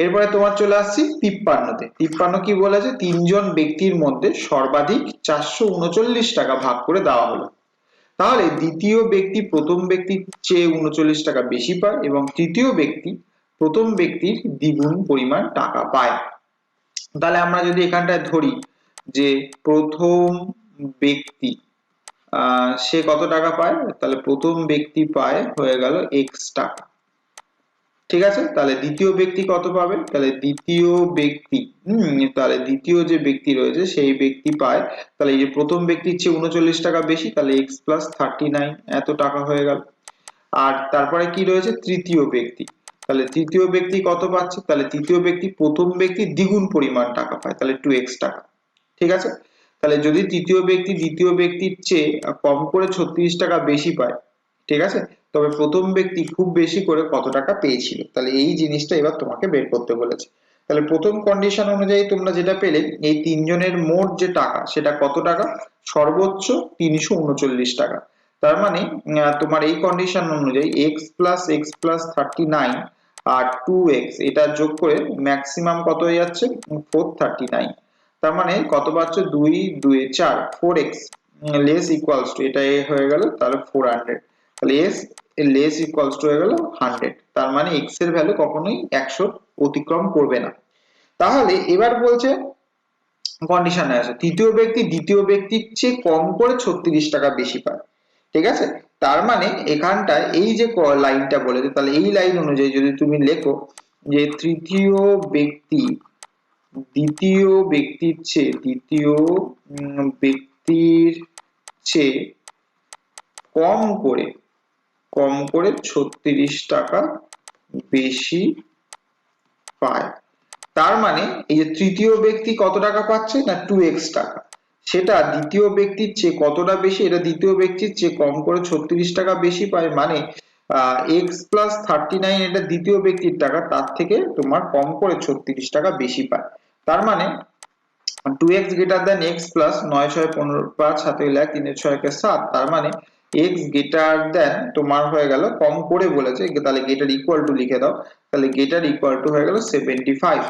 এরপরে তোমার চলে আসছি 53 তে। 53 কি বলেছে, তিনজন ব্যক্তির মধ্যে সর্বাধিক 439 টাকা ভাগ করে দেওয়া হলো, তাহলে দ্বিতীয় ব্যক্তি প্রথম ব্যক্তির চেয়ে 39 টাকা বেশি পায় এবং তৃতীয় ব্যক্তি প্রথম ব্যক্তির দ্বিগুণ পরিমাণ টাকা পায়। তাহলে আমরা যদি এখানটায় ধরি যে প্রথম ব্যক্তি সে কত টাকা পায়, তাহলে প্রথম ব্যক্তি পায় হয়ে গেল x টাকা। ঠিক আছে, তাহলে দ্বিতীয় ব্যক্তি কত পাবে, তাহলে দ্বিতীয় ব্যক্তি তাহলে দ্বিতীয় যে ব্যক্তি রয়েছে সেই ব্যক্তি পায়, তাহলে এই যে প্রথম ব্যক্তির চেয়ে 39 টাকা বেশি, তাহলে x প্লাস 39 এত টাকা হয়ে গেল। আর তারপরে কি রয়েছে তৃতীয় ব্যক্তি, তাহলে তৃতীয় ব্যক্তি কত পাচ্ছে, তাহলে তৃতীয় ব্যক্তি প্রথম ব্যক্তির দ্বিগুণ পরিমাণ টাকা পায়, তাহলে 2x টাকা। ঠিক আছে, তাহলে যদি তৃতীয় ব্যক্তি দ্বিতীয় ব্যক্তির চেয়ে কম করে 36 টাকা বেশি পায়, ঠিক আছে, তবে প্রথম ব্যক্তি খুব বেশি করে কত টাকা পেয়েছিল, তাহলে এই জিনিসটা এবার তোমাকে বের করতে বলেছে। তাহলে প্রথম কন্ডিশন অনুযায়ী তোমরা যেটা পেলে এই তিনজনের মোট যে টাকা সেটা কত টাকা, সর্বোচ্চ 339 টাকা। তার মানে তোমার এই কন্ডিশন অনুযায়ী x প্লাস 39 আর 2x এটা যোগ করে ম্যাক্সিমাম কত হয়ে যাচ্ছে 439। তার মানে কত পাচ্ছ 2 2 4 4x লেস ইকুয়ালস টু এটা হয়ে গেল তাহলে 400, তাহলে s লেস ইকুয়ালস টু হয়ে গেল 100। তার মানে x এর ভ্যালু কখনোই 100 অতিক্রম করবে না। তাহলে এবার বলছে কন্ডিশনে আছে তৃতীয় ব্যক্তি দ্বিতীয় ব্যক্তির চেয়ে কম করে 36 টাকা বেশি পায়। ঠিক আছে, তার মানে এখানটায় এই যে লাইনটা বলেছে, তাহলে এই লাইন অনুযায়ী যদি তুমি লেখো যে তৃতীয় ব্যক্তি দ্বিতীয় ব্যক্তির চেয়ে কম করে 36 টাকা বেশি পায়। তার মানে এই যে তৃতীয় ব্যক্তি কত টাকা পাচ্ছে না 2x টাকা, সেটা দ্বিতীয় ব্যক্তির চেয়ে কতটা বেশি, এটা দ্বিতীয় ব্যক্তির চেয়ে কম করে 36 টাকা বেশি পায়, মানে x প্লাস 39 এটা দ্বিতীয় ব্যক্তির টাকা, তার থেকে তোমার কম করে 36 টাকা বেশি পায়। তার মানে 2x greater than x plus 9 6 15 5 হাতে লাগ 3 6 কে 7, তার মানে x গ্রেটার দেন তোমার হয়ে গেল কম করে বলেছে, তাহলে গ্রেটার ইকুয়াল টু লিখে দাও, তাহলে গ্রেটার ইকুয়াল টু হয়ে গেল 75।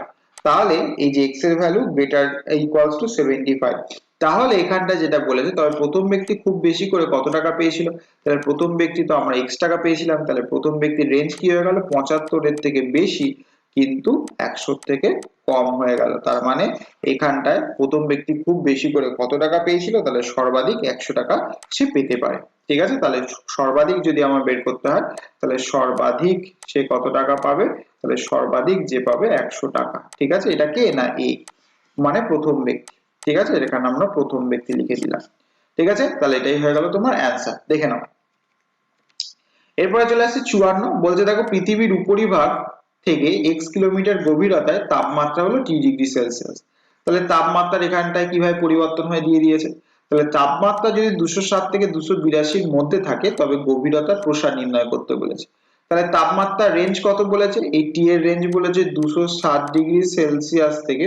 তাহলে এই যে x এর ভ্যালু গ্রেটার ইকুয়ালস টু 75। তাহলে এখানটা যেটা বলেছে তবে প্রথম ব্যক্তি খুব বেশি করে কত টাকা পেয়েছিল, তাহলে প্রথম ব্যক্তি তো আমরা x টাকা পেয়েছিলাম, তাহলে প্রথম ব্যক্তির রেঞ্জ কি হয়ে গেল 75 এর থেকে বেশি কিন্তু 100 থেকে কম হয়ে গেল। তার মানে এখানটায় প্রথম ব্যক্তি খুব বেশি করে কত টাকা পেয়েছিল, তাহলে সর্বাধিক 100 টাকা সে পেতে পারে। ঠিক আছে, তাহলে সর্বাধিক যদি আমার বের করতে হয় তাহলে সর্বাধিক সে কত টাকা পাবে, তাহলে সর্বাধিক যে পাবে 100 টাকা। ঠিক আছে, এটা কে না এ, মানে প্রথম ব্যক্তি। ঠিক আছে, এখানে আমরা প্রথম ব্যক্তি লিখে দিলাম। ঠিক আছে, তাহলে এটাই হয়ে গেল তোমার অ্যান্সার। দেখে নাও, এরপরে চলে আসছে 54, বলছে দেখো পৃথিবীর উপরিভাগ থেকে x কিলোমিটার গভীরতায় তাপমাত্রা হলো t ডিগ্রি সেলসিয়াস। তাহলে তাপমাত্রার এখানটায় কিভাবে পরিবর্তন হয় দিয়ে দিয়েছে। তাহলে তাপমাত্রা যদি 207 থেকে 282 এর মধ্যে থাকে তবে গভীরতার প্রসার নির্ণয় করতে বলেছে। তাহলে তাপমাত্রার রেঞ্জ কত বলেছে, এই t এর রেঞ্জ বলেছে 207 ডিগ্রি সেলসিয়াস থেকে,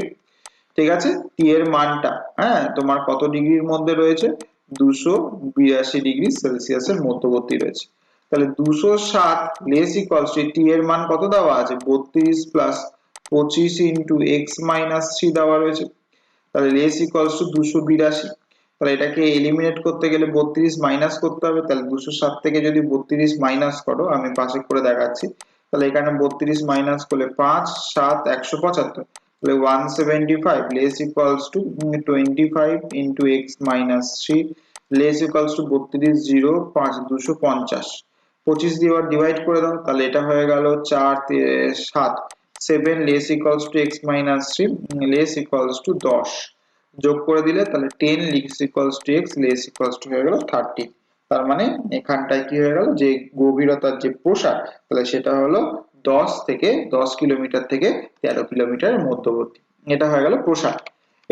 ঠিক আছে, টি এর মানটা হ্যাঁ তোমার কত ডিগ্রির মধ্যে রয়েছে, 282 ডিগ্রি সেলসিয়াসের মধ্যবর্তী রয়েছে। তাহলে 207 লেস ইকুয়ালস টু টি এর মান কত দেওয়া আছে, 32 প্লাস 25 ইন্টু এক্স মাইনাস 3 দেওয়া রয়েছে। তাহলে লেস ইকুয়ালস টু 282। তাহলে এটাকে এলিমিনেট করতে গেলে 32 মাইনাস করতে হবে। তাহলে 207 থেকে যদি 32 মাইনাস করো, আমি পাশে করে দেখাচ্ছি, তাহলে এখানে 32 মাইনাস করলে 5 7 175, তাহলে 175 less equals two 25 into x minus 3 less equals two 32 0 5 250, 25 দিয়ে ডিভাইড করে দাও, তাহলে এটা হয়ে গেল 4 7 7 less equals two x minus 3 less equals two 10, যোগ করে দিলে তাহলে 10 less equals two x less equals two হয়ে গেল 30। তার মানে এখানটায় কি হয়ে গেল, যে গভীরতার যে প্রসার তাহলে সেটা হলো 10 থেকে 10 কিলোমিটার থেকে 13 কিলোমিটারের মধ্যবর্তী, এটা হয়ে গেল প্রসার।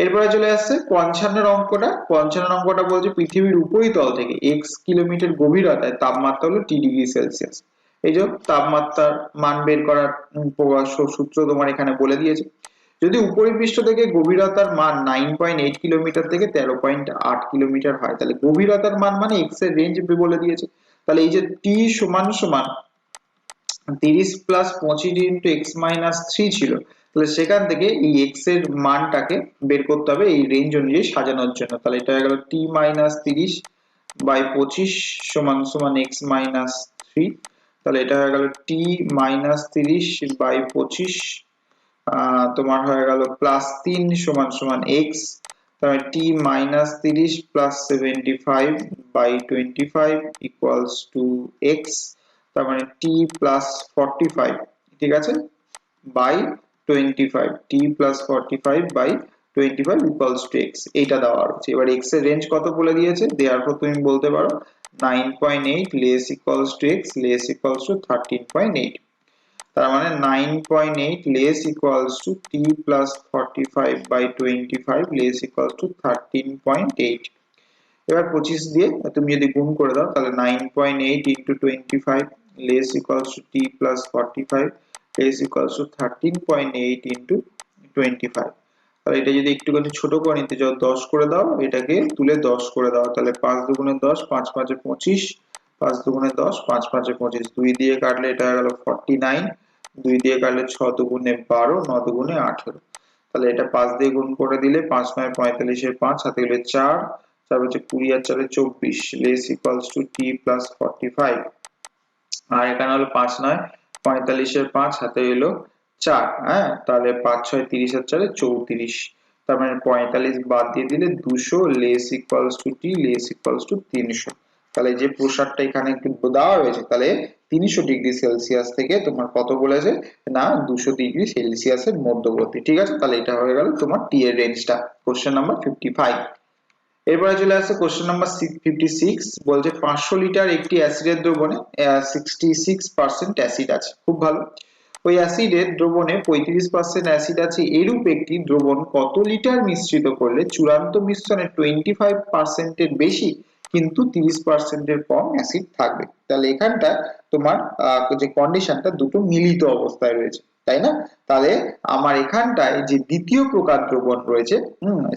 এরপরে চলে আসছে 55 অঙ্কটা। 55 অঙ্কটা বলছে পৃথিবীর উপরিতল থেকে x কিলোমিটার গভীরতায় তাপমাত্রা হলো t ডিগ্রি সেলসিয়াস। এই যে তাপমাত্রার মান বের করার সূত্র তোমার এখানে বলে দিয়েছে। যদি উপরিপৃষ্ঠ থেকে গভীরতার মান 9.8 কিলোমিটার থেকে 13.8 কিলোমিটার হয়, তাহলে গভীরতার মান মানে x এর রেঞ্জ বলে দিয়েছে। তাহলে এই যে t সমান সমান 30 প্লাস 25 ইন্টু এক্স মাইনাস 3 ছিল, তাহলে সেখান থেকে এই x এর মানটাকে বের করতে হবে এই রেঞ্জ অনুযায়ী সাজানোর জন্য। তাহলে এটা হয়ে গেল t মাইনাস 30 বাই 25 সমান সমান x মাইনাস 3, তাহলে এটা হয়ে গেল t মাইনাস 30 বাই 25 তোমার হয়ে গেল প্লাস 3 সমান সমান x, তাহলে t minus 30 plus 75 by 25 equals to x, তার মানে t প্লাস 45, ঠিক আছে, by 25, t plus 45 by 25 equals to x, এইটা দেওয়া আছে। এবার x এর রেঞ্জ কত বলে দিয়েছে, দেওয়ার তুমি বলতে পারো 9.8 less equals to x less equals to 13.8, তার মানে 9.8 less equals to t plus 45 by 25 less equals to 13.8। এবার 25 দিয়ে তুমি যদি গুণ করে দাও তাহলে 9.8 into 25 less equals to t plus 45 less equals to 13.8 into 25, তাহলে এটা যদি একটুখানি ছোট করে নিতে চাও 10 করে দাও, এটাকে তুলে 10 করে দাও, তাহলে 5 দুগুণে 10 5 5 এ 25, 5 দুগুণে 10 5 5 এ 25, 2 দিয়ে কাটলে এটা হয়ে গেল 49, 2 দিয়ে কাটলে 6 দুগুণে 12 9 দুগুণে 18, তাহলে এটা 5 দিয়ে গুণ করে দিলে 5 9 45 এর 5 হাতে গেলে 4, 4 হচ্ছে 20 আর 4 24 less equals to t plus 45, আর এখানে হলো 5 9 45 এর 5 হাতে এলো 4, হ্যাঁ তাহলে 5 6 30 আর 4 34, তার মানে 45 বাদ দিয়ে দিলে 200 less equals to t less equals two 300। তাহলে যে প্রসারটা এখানে কিন্তু দেওয়া রয়েছে, তাহলে 300 ডিগ্রি সেলসিয়াস থেকে তোমার কত বলেছে না 200 ডিগ্রি সেলসিয়াসের মধ্যবর্তী। ঠিক আছে, তাহলে এটা হয়ে গেল তোমার টি এর রেঞ্জটা, কোশ্চেন নাম্বার 55। এরপরে চলে আসছে কোশ্চেন নাম্বার 56, বলছে 500 লিটার একটি অ্যাসিডের দ্রবণে 66% অ্যাসিড আছে, খুব ভালো। ওই অ্যাসিডের দ্রবণে 35% অ্যাসিড আছে, এরূপ একটি দ্রবণ কত লিটার মিশ্রিত করলে চূড়ান্ত মিশ্রণে 25% এর বেশি কিন্তু 30% এর কম অ্যাসিড থাকবে। তাহলে এখানটা তোমার যে কন্ডিশনটা দুটো মিলিত অবস্থায় রয়েছে, তাই না? তাহলে আমার এখানটায় যে দ্বিতীয় প্রকার দ্রবণ রয়েছে,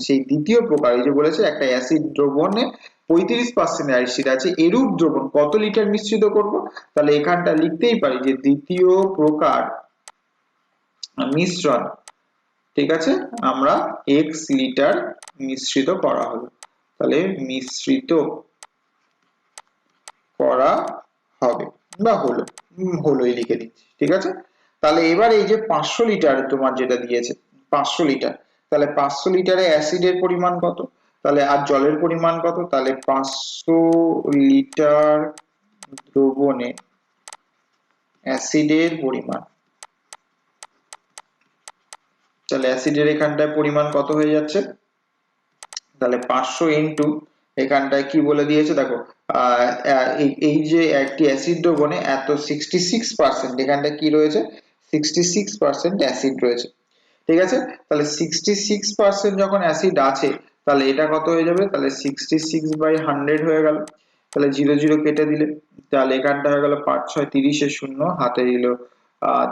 সেই দ্বিতীয় প্রকার এই যে বলেছে একটা অ্যাসিড দ্রবণে 35% অ্যাসিড আছে, এরূপ দ্রবণ কত লিটার মিশ্রিত করব, তাহলে এখানটা লিখতেই পারি যে দ্বিতীয় প্রকার মিশ্রণ, ঠিক আছে, আমরা x লিটার মিশ্রিত করা হলো, তাহলে মিশ্রিত করা হবে বা হলোই লিখে দিচ্ছি, ঠিক আছে। তাহলে এবার এই যে 500 লিটার তোমার যেটা দিয়েছে 500 লিটার, তাহলে 500 লিটারে অ্যাসিডের পরিমাণ কত, তাহলে আর জলের পরিমাণ কত, তাহলে 500 লিটার দ্রবণে অ্যাসিডের পরিমাণ, তাহলে অ্যাসিডের এখানটায় পরিমাণ কত হয়ে যাচ্ছে, তাহলে 500 ইনটু এখানটায় কি বলে দিয়েছে দেখো, এই যে একটি অ্যাসিড দ্রবণে এত 66% এখানটায় কি রয়েছে, 66% অ্যাসিড রয়েছে, ঠিক আছে। তাহলে 66% যখন অ্যাসিড আছে তাহলে এটা কত হয়ে যাবে, তাহলে 66/100 হয়ে গেল, তাহলে 0 0 কেটে দিলে, তাহলে এখানটা হয়ে গেল 5 6 30 এর শূন্য হাতে দিল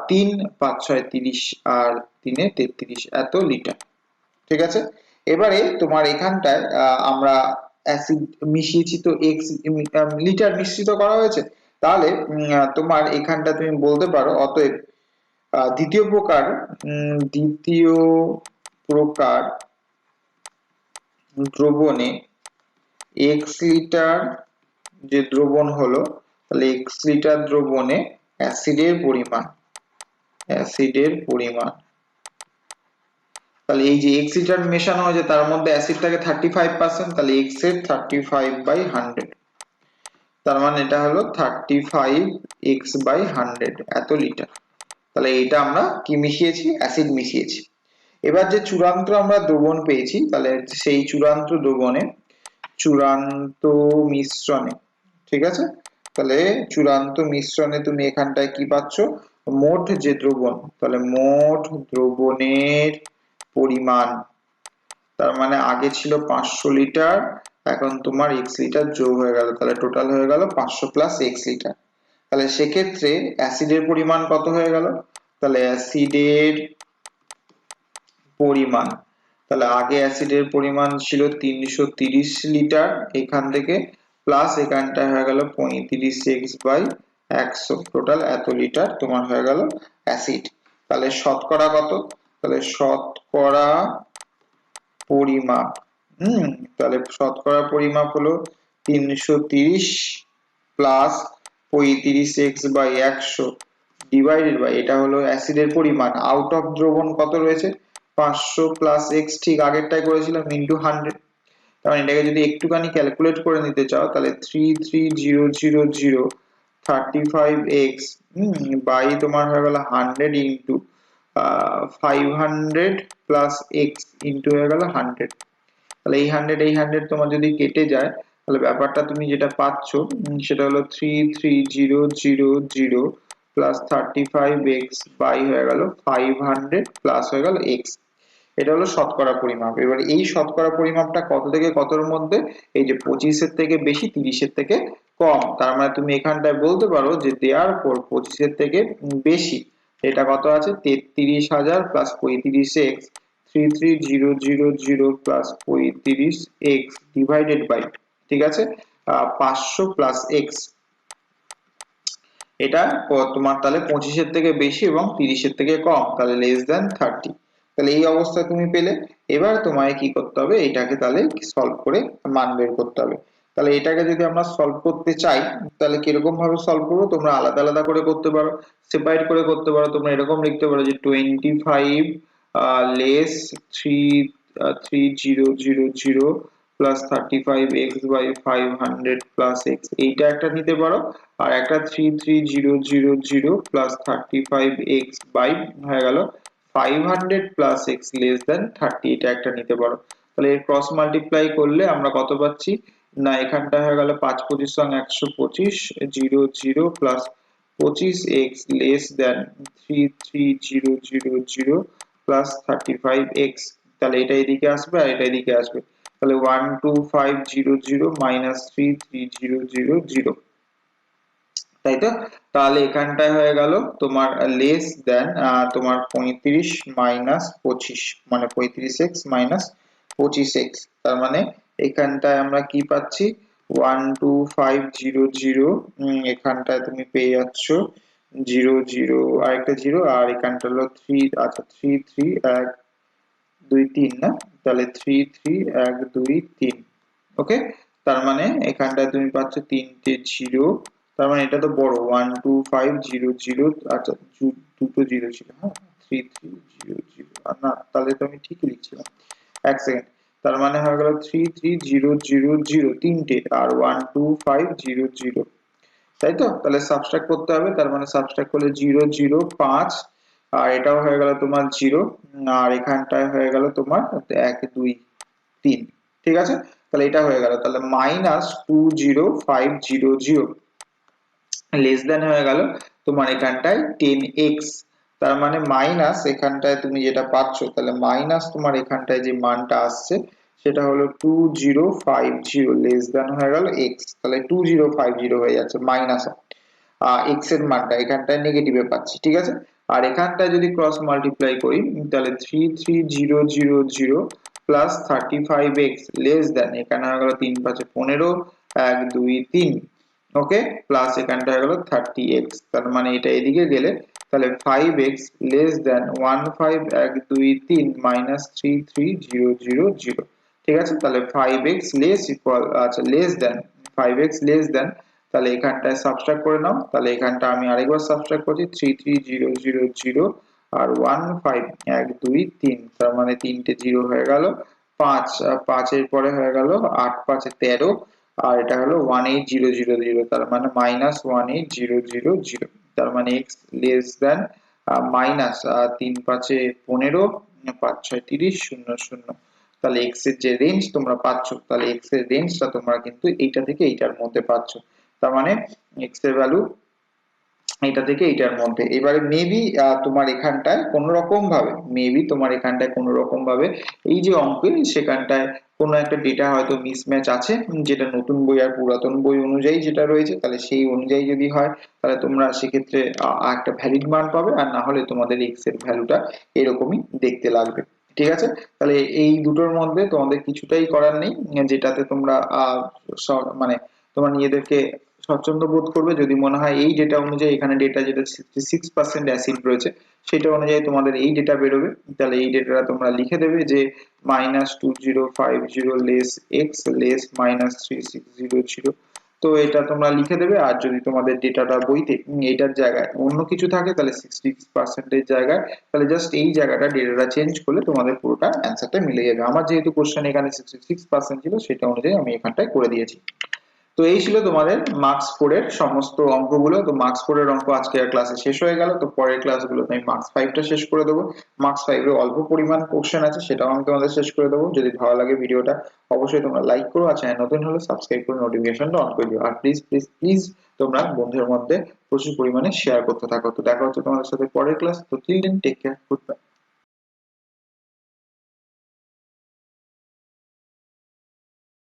3, 5 6 30 আর 3 এ 33 এত লিটার, ঠিক আছে। এবারে তোমার এখানটায় আমরা অ্যাসিড মিশিয়েছি তো x লিটার মিশ্রিত করা হয়েছে, তাহলে তোমার এখানটা তুমি বলতে পারো অতএব দ্বিতীয় প্রকার দ্রবণে x লিটার যে দ্রবণ হলো, তাহলে x লিটার দ্রবণে অ্যাসিডের পরিমাণ, তাহলে এই যে x লিটার মেশানো হয়েছে তার মধ্যে অ্যাসিড থাকে 35%, তাহলে x এর 35/100, তার মানে এটা হলো 35x/100 এত লিটার, তাহলে এটা আমরা কি মিশিয়েছি, অ্যাসিড মিশিয়েছি। এবার যে চূড়ান্ত আমরা দ্রবণ পেয়েছি, তাহলে সেই চূড়ান্ত মিশ্রণে, ঠিক আছে, তাহলে চূড়ান্ত মিশ্রণে তুমি এখানটায় কি পাচ্ছ, মোট যে দ্রবণ, তাহলে মোট দ্রবণের পরিমাণ, তার মানে আগে ছিল 500 লিটার, এখন তোমার x লিটার যোগ হয়ে গেল, তাহলে টোটাল হয়ে গেল 500 প্লাস x লিটার। তাহলে সেক্ষেত্রে অ্যাসিডের পরিমাণ কত হয়ে গেল, তাহলে অ্যাসিডের পরিমাণ, তাহলে আগে অ্যাসিডের পরিমাণ ছিল 330 লিটার, এখান থেকে প্লাস এখানটা হয়ে গেল 35x/100, টোটাল এত লিটার তোমার হয়ে গেল অ্যাসিড। তাহলে শতকরা কত, তাহলে শতকরা পরিমাপ, তাহলে শতকরা পরিমাপ হলো 330 প্লাস 35x/100 ডিভাইডেড বাই, এটা হলো অ্যাসিডের পরিমাণ, আউট অফ দ্রবণ কত রয়েছে 500 প্লাস x, ঠিক আগেরটাই করেছিলাম, ইনটু 100, তার মানে এটাকে যদি একটুখানি ক্যালকুলেট করে নিতে চাও তাহলে 33000 35x বাই তোমার হয়ে গেল 100 ইনটু 500 প্লাস x ইনটু হয়ে গেল 100, তাহলে এই 100 তোমার যদি কেটে যায় তাহলে ব্যাপারটা তুমি যেটা পাচ্ছ সেটা হলো 33000 প্লাস 35x বাই হয়ে গেল 500 প্লাস হয়ে গেল x, এটা হলো শতকরা পরিমাপ। এবার এই শতকরা পরিমাপটা কত থেকে কতর মধ্যে, এই যে 25 এর থেকে বেশি 30 এর থেকে কম, তার মানে তুমি এখানটায় বলতে পারো যে দেওয়ার পর 25 এর থেকে বেশি, এটা কত আছে 33000 plus 35x, 33000 plus 35x divided by, ঠিক আছে, 500 প্লাস x, এটা তোমার তাহলে 25 এর থেকে বেশি এবং 30 এর থেকে কম, তাহলে লেস দ্যান 30, তাহলে এই অবস্থায় তুমি পেলে। এবার তোমায় কি করতে হবে, এটাকে তাহলে সলভ করে মান বের করতে হবে। তাহলে এটাকে যদি আমরা সলভ করতে চাই তাহলে কিরকম ভাবে সলভ করবো, তোমরা আলাদা আলাদা করে করতে পারো, সেপারেট করে করতে পারো, তোমরা এরকম লিখতে পারো যে 25 less 3000 plus 35x by 500 plus x, এইটা একটা নিতে পারো, আর একটা 33000 প্লাস 35x বাই হয়ে গেল 500 প্লাস x লেস দেন 30, এটা একটা নিতে পারো। তাহলে এর ক্রস মাল্টিপ্লাই করলে আমরা কত পাচ্ছি না, এখানটা হয়ে গেল 5 25 125 00 plus 25x less than 33000 plus 35x, তাহলে এটা এদিকে আসবে আর এটা এদিকে আসবে, তাহলে 12500 মাইনাস 33000, তাই তো। তাহলে এখানটায় হয়ে গেল তোমার লেস দেন তোমার 35 মাইনাস 25 মানে 35x মাইনাস 25x, তার মানে এখানটায় আমরা কি পাচ্ছি 12500, এখানটায় তুমি পেয়ে যাচ্ছ 00 আর একটা 0 আর এখানটা হলো 3, আচ্ছা 33 1 2 3 না, তাহলে 33 1 2 3, ওকে, তার মানে এখানটায় তুমি পাচ্ছ 3টে 0, তার মানে এটা তো বড় 12500, আচ্ছা দুটো জিরো ছিল, হ্যাঁ 3300, আর না তাহলে তো আমি ঠিকই লিখছিলাম, এক সেকেন্ড। তার মানে হয়ে গেল 33000 তিনটে, আর 12500, তাই তো? তাহলে সাবট্রাক্ট করতে হবে, তার মানে সাবট্রাক্ট করলে 005, আর এটাও হয়ে গেল তোমার 0, আর এখানটায় হয়ে গেল তোমার 1 2 3, ঠিক আছে? তাহলে এটা হয়ে গেল, তাহলে -20500 লেস দেন হয়ে গেল তোমার এখানটায় 10x, তার মানে মাইনাস এখানটায় তুমি যেটা পাচ্ছ, তাহলে মাইনাস তোমার এখানটায় যে মানটা আসছে সেটা হলো 2050 লেস দেন হয়ে গেল x, তাহলে 2050 হয়ে যাচ্ছে মাইনাস x এর মানটা এখানটায় নেগেটিভে পাচ্ছি, ঠিক আছে? আর এখানটায় যদি ক্রস মাল্টিপ্লাই করি তাহলে 33000 প্লাস 35x লেস দেন, এখানে হয়ে গেল 3 5 15, 1 2 3, ওকে, প্লাস এখানটা হয়ে গেল 30x, তার মানে এটা এদিকে গেলে তাহলে 5x লেস দেন 15 1 2 3 মাইনাস 33000, ঠিক আছে? তাহলে 5x লেস ইকুয়াল, আচ্ছা less than 5x less than, তাহলে এখানটায় সাবট্রাক্ট করে নাও, তাহলে এখানটা আমি আরেকবার সাবট্রাক্ট করছি 33000 আর 15 1 2 3, তার মানে তিনটে জিরো হয়ে গেল 5, 5 এর পরে হয়ে গেল 8 5 13, আর এটা হলো 18000, তার মানে -18000, তার মানে x লেস দেন মাইনাস 3 5 15, 5 6 30 0 0, তাহলে x এর যে রেঞ্জ তোমরা পাচ্ছ, তাহলে x এর রেঞ্জটা তোমরা কিন্তু এইটা থেকে এইটার মধ্যে পাচ্ছ, তার মানে x এর ভ্যালু এটা থেকে এইটার মধ্যে। এবারে মেবি তোমার এখানটায় কোনো রকম ভাবে এই যে অঙ্কে সেখানটায় কোনো একটা ডেটা হয়তো মিসম্যাচ আছে, যেটা নতুন বই আর পুরাতন বই অনুযায়ী যেটা রয়েছে, তাহলে সেই অনুযায়ী যদি হয় তাহলে তোমরা সেক্ষেত্রে একটা ভ্যালিড মান পাবে, আর না হলে তোমাদের x এর ভ্যালুটা এরকমই দেখতে লাগবে, ঠিক আছে? তাহলে এই দুটোর মধ্যে তোমাদের কিছুটাই করার নেই, যেটাতে তোমরা মানে তোমার নিজেদেরকে স্বচ্ছন্দ বোধ করবে যদি মনে হয় এই ডেটা অনুযায়ী, এখানে ডেটা যেটা 66% অ্যাসিড রয়েছে সেটা অনুযায়ী তোমাদের এই ডেটা বেরোবে, তাহলে এই ডেটাটা তোমরা লিখে দেবে যে -2050 লেস x লেস -3600, তো এটা তোমরা লিখে দেবে। আর যদি তোমাদের ডেটাটা বইতে এটার জায়গায় অন্য কিছু থাকে তাহলে 66% এর জায়গায় তাহলে জাস্ট এই জায়গাটা ডেটাটা চেঞ্জ করলে তোমাদের পুরোটা অ্যান্সারটা মিলে যাবে। আমার যেহেতু কোশ্চেন এখানে 66% ছিল সেটা অনুযায়ী আমি এখানটায় করে দিয়েছি। তো এই ছিল তোমাদের মার্কস 4 এর সমস্ত অঙ্কগুলো। তো মার্কস 4 এর অঙ্ক আজকে আর ক্লাসে শেষ হয়ে গেল। তো পরের ক্লাসগুলোতে আমি মার্কস 5 টা শেষ করে দেবো। মার্কস 5 এর অল্প পরিমাণ কোশ্চেন আছে, সেটাও আমি তোমাদের শেষ করে দেবো। যদি ভালো লাগে ভিডিওটা অবশ্যই তোমরা লাইক করো, আর চ্যানেল নতুন হলে সাবস্ক্রাইব করে নোটিফিকেশনটা অন করে দিও। আর প্লিজ প্লিজ প্লিজ তোমরা বন্ধুদের মধ্যে প্রচুর পরিমাণে শেয়ার করতে থাকো। তো দেখা হচ্ছে তোমাদের সাথে পরের ক্লাস। তো till then take care, good by.